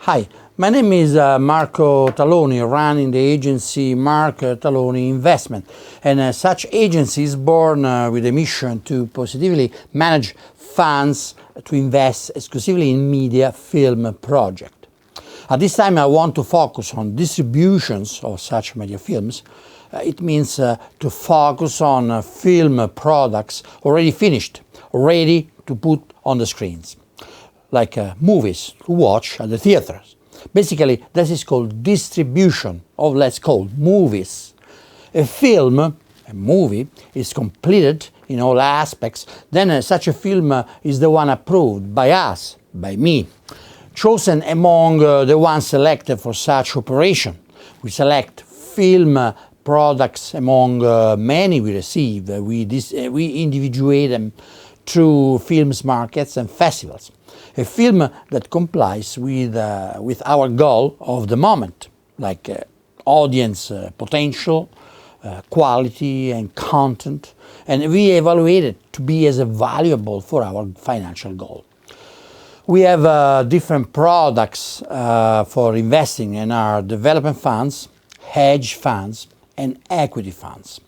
Hi, my name is Marco Taloni, running the agency Marco Taloni Investment. And such agency is born with a mission to positively manage funds to invest exclusively in media film projects. At this time, I want to focus on distributions of such media films. It means to focus on film products already finished, ready to put on the screens, like movies to watch at the theaters. Basically, this is called distribution of, let's call, movies. A film, a movie, is completed in all aspects, then such a film is the one approved by us, by me, chosen among the ones selected for such operation. We select film products among many we receive. We individuate them through films markets and festivals. A film that complies with our goal of the moment, like audience potential, quality and content, and we evaluate it to be as valuable for our financial goal. We have different products for investing in our development funds, hedge funds, and equity funds.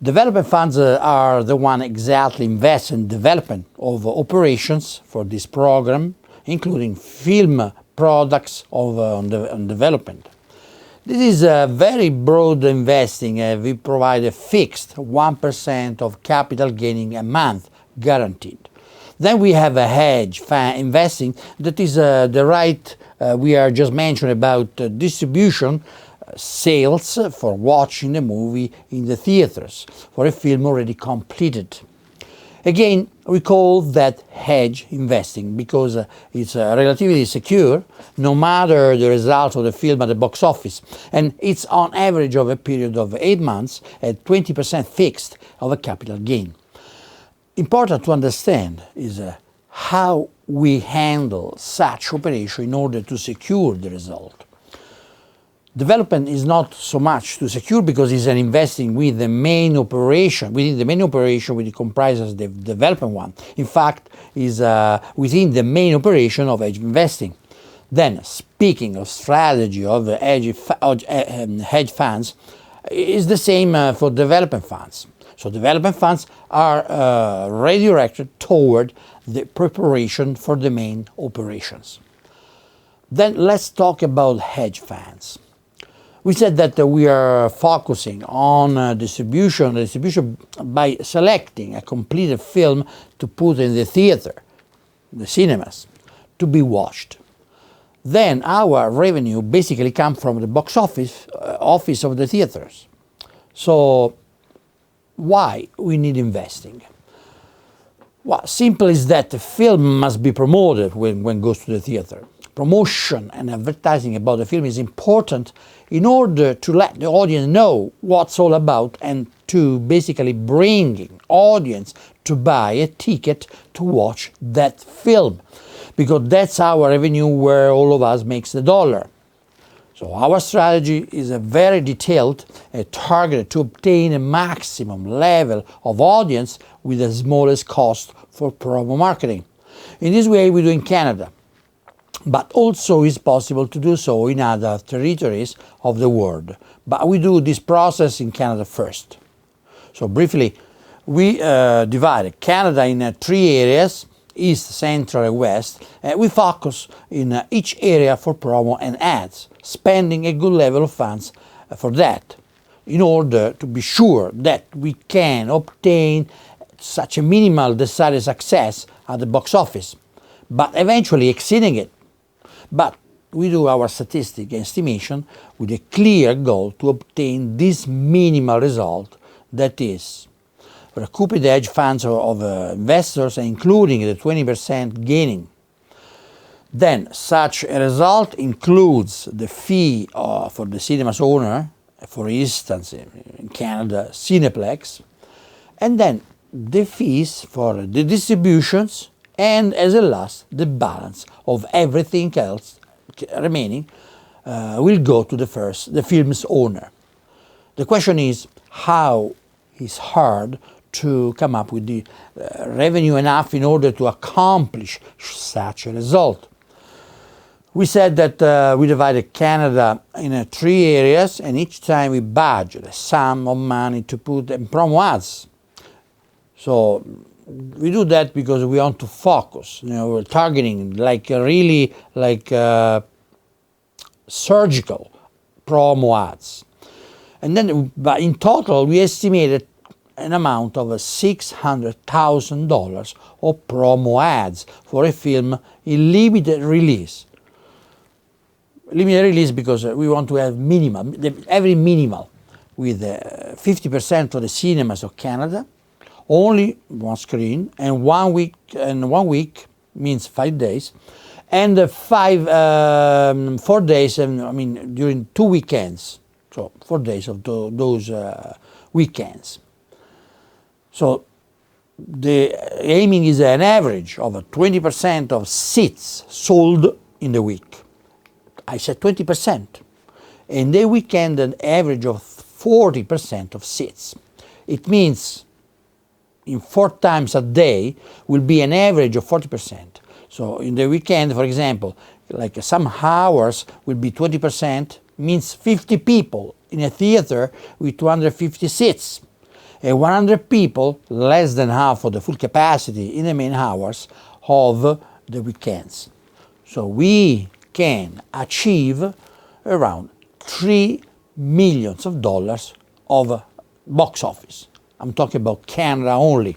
Development funds are the one exactly invest in development of operations for this program, including film products on development. This is a very broad investing. We provide a fixed 1% of capital gaining a month guaranteed. Then we have a hedge investing that is the right we are just mentioned about distribution, sales for watching the movie in the theaters for a film already completed. Again, we call that hedge investing because it's relatively secure no matter the result of the film at the box office, and it's on average of a period of 8 months at 20% fixed of a capital gain. Important to understand is how we handle such operation in order to secure the result. Development is not so much to secure because it's an investing with the main operation, within the main operation which comprises the development one. In fact, is within the main operation of hedge investing. Then, speaking of strategy of hedge funds, is the same for development funds. So development funds are redirected toward the preparation for the main operations. Then let's talk about hedge funds. We said that we are focusing on distribution by selecting a completed film to put in the theater, the cinemas, to be watched. Then our revenue basically comes from the box office of the theaters. So why we need investing? Well, simple is that the film must be promoted when it goes to the theater. Promotion and advertising about the film is important in order to let the audience know what's all about and to basically bringing audience to buy a ticket to watch that film, because that's our revenue where all of us makes the dollar. So our strategy is a very detailed, targeted to obtain a maximum level of audience with the smallest cost for promo marketing. In this way we do in Canada, but also it's possible to do so in other territories of the world. But we do this process in Canada first. So briefly, we divided Canada in 3 areas, East, Central and West. We focus in each area for promo and ads, spending a good level of funds for that, in order to be sure that we can obtain such a minimal desired success at the box office, but eventually exceeding it. But we do our statistic estimation with a clear goal to obtain this minimal result, that is, recoup the hedge funds of investors, including the 20% gaining. Then such a result includes the fee for the cinema's owner, for instance in Canada, Cineplex, and then the fees for the distributions, and as a last, the balance of everything else remaining will go to the film's owner. The question is how it's hard to come up with the revenue enough in order to accomplish such a result. We said that we divided Canada in 3 areas, and each time we budget a sum of money to put in promo ads. So we do that because we want to focus. We're targeting really surgical promo ads. And then, but in total, we estimated an amount of $600,000 of promo ads for a film in limited release. Limited release because we want to have every minimal with 50% of the cinemas of Canada, only one screen, and 1 week, means 5 days, and 4 days, during 2 weekends, so 4 days of those weekends. So the aiming is an average of 20% of seats sold in the week. I said 20%. In the weekend, an average of 40% of seats. It means in 4 times a day will be an average of 40%. So in the weekend, for example, like some hours will be 20%, means 50 people in a theater with 250 seats. And 100 people, less than half of the full capacity in the main hours of the weekends. So we can achieve around $3 million of box office. I'm talking about Canada only.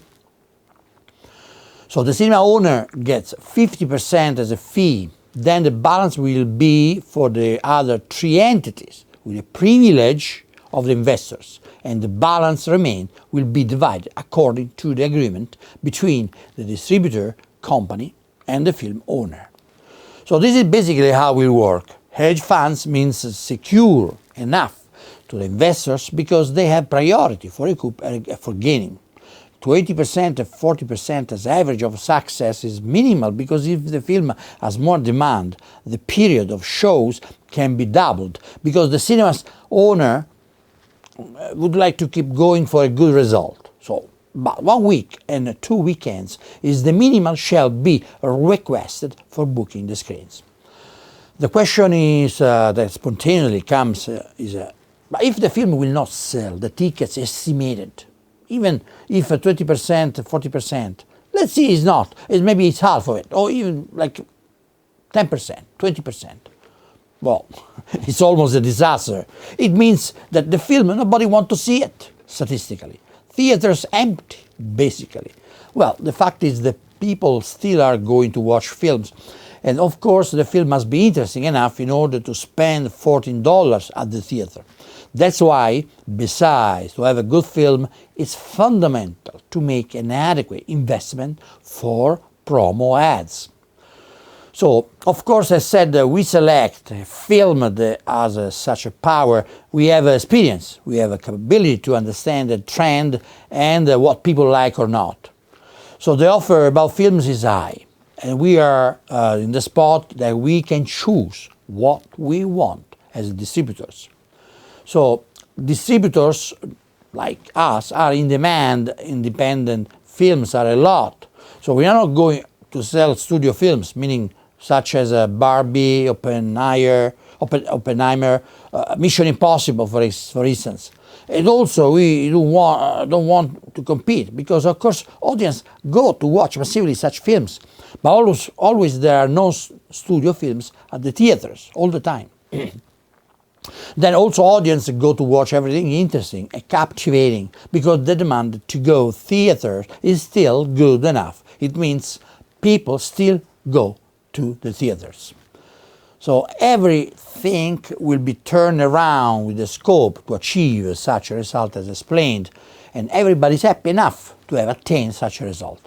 So the cinema owner gets 50% as a fee. Then the balance will be for the other 3 entities with the privilege of the investors, and the balance will be divided according to the agreement between the distributor company and the film owner. So this is basically how we work. Hedge funds means secure enough to the investors because they have priority for gaining. 20% and 40% as average of success is minimal because if the film has more demand, the period of shows can be doubled because the cinema's owner would like to keep going for a good result. So, but 1 week and 2 weekends is the minimal shall be requested for booking the screens. The question is that spontaneously comes but if the film will not sell the tickets estimated, even if 20%, 40%, let's see it's not, maybe it's half of it, or even like 10%, 20%. Well, it's almost a disaster. It means that the film, nobody wants to see it, statistically. Theaters empty, basically. Well, the fact is that people still are going to watch films. And of course, the film must be interesting enough in order to spend $14 at the theater. That's why, besides to have a good film, it's fundamental to make an adequate investment for promo ads. So, of course, as said, we select a film that has such a power. We have experience, we have a capability to understand the trend and what people like or not. So the offer about films is high, and we are in the spot that we can choose what we want as distributors. So distributors like us are in demand, independent films are a lot. So we are not going to sell studio films, meaning such as Barbie, Oppenheimer, Mission Impossible, for instance. And also we don't want to compete because, of course, audience go to watch massively such films. But always there are no studio films at the theaters all the time. Then also audience go to watch everything interesting and captivating because the demand to go theater is still good enough. It means people still go to the theaters. So everything will be turned around with the scope to achieve such a result as explained, and everybody's happy enough to have attained such a result.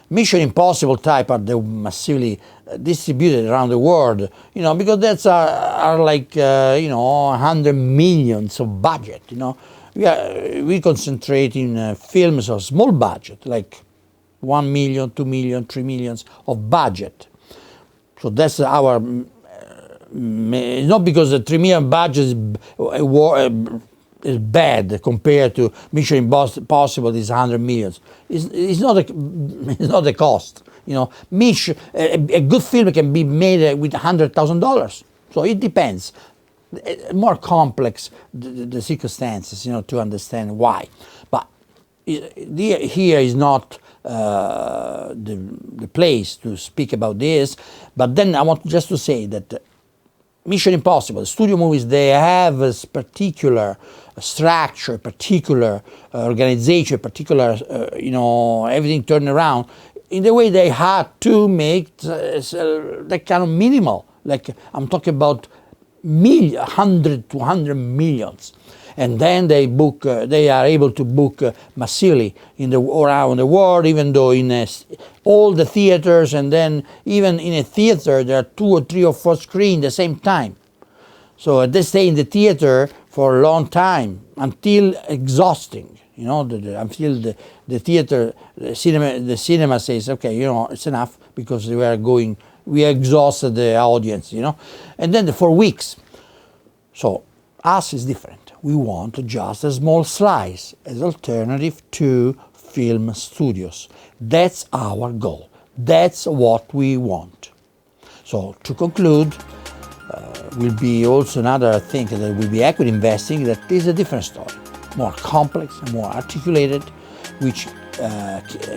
Mission Impossible type are the massively distributed around the world, because that's are like 100 millions of budget. We concentrate in films of small budget, like 1 million, 2 million, 3 millions of budget. So that's our. It's not because the 3 million budget is bad compared to Mission Impossible is 100 millions. It's not the cost. A good film can be made with $100,000. So it depends. More complex the circumstances, to understand why. But here is not the place to speak about this. But then I want just to say that Mission Impossible, studio movies, they have a particular structure, particular organization, particular, everything turned around in the way they had to make that kind of minimal. Like I'm talking about 100 to 100 millions. And then they are able to book massively around the world, even though in all the theaters, and then even in a theater there are 2 or 3 or 4 screens at the same time. So they stay in the theater for a long time until exhausting. Until the theater, the cinema says, okay, it's enough because we exhausted the audience, and then for weeks. So us is different. We want just a small slice as alternative to film studios. That's our goal. That's what we want. So to conclude, will be also another thing that will be equity investing. That is a different story, more complex, more articulated, which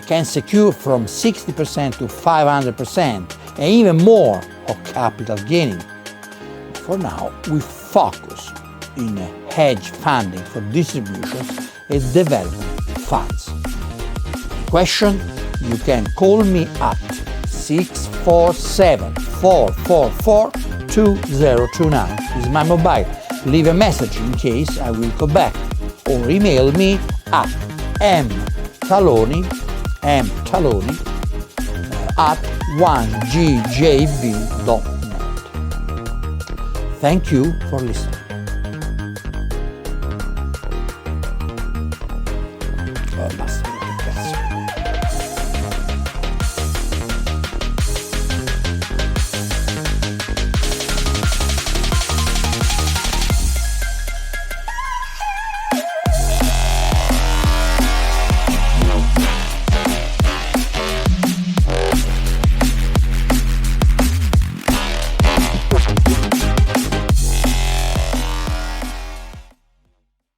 can secure from 60% to 500% and even more of capital gaining. For now, we focus in hedge funding for distribution and development funds. Question? You can call me at 647-444-2029. This is my mobile. Leave a message in case I will call back, or email me at mtaloni at 1gjb.net. Thank you for listening. Basta.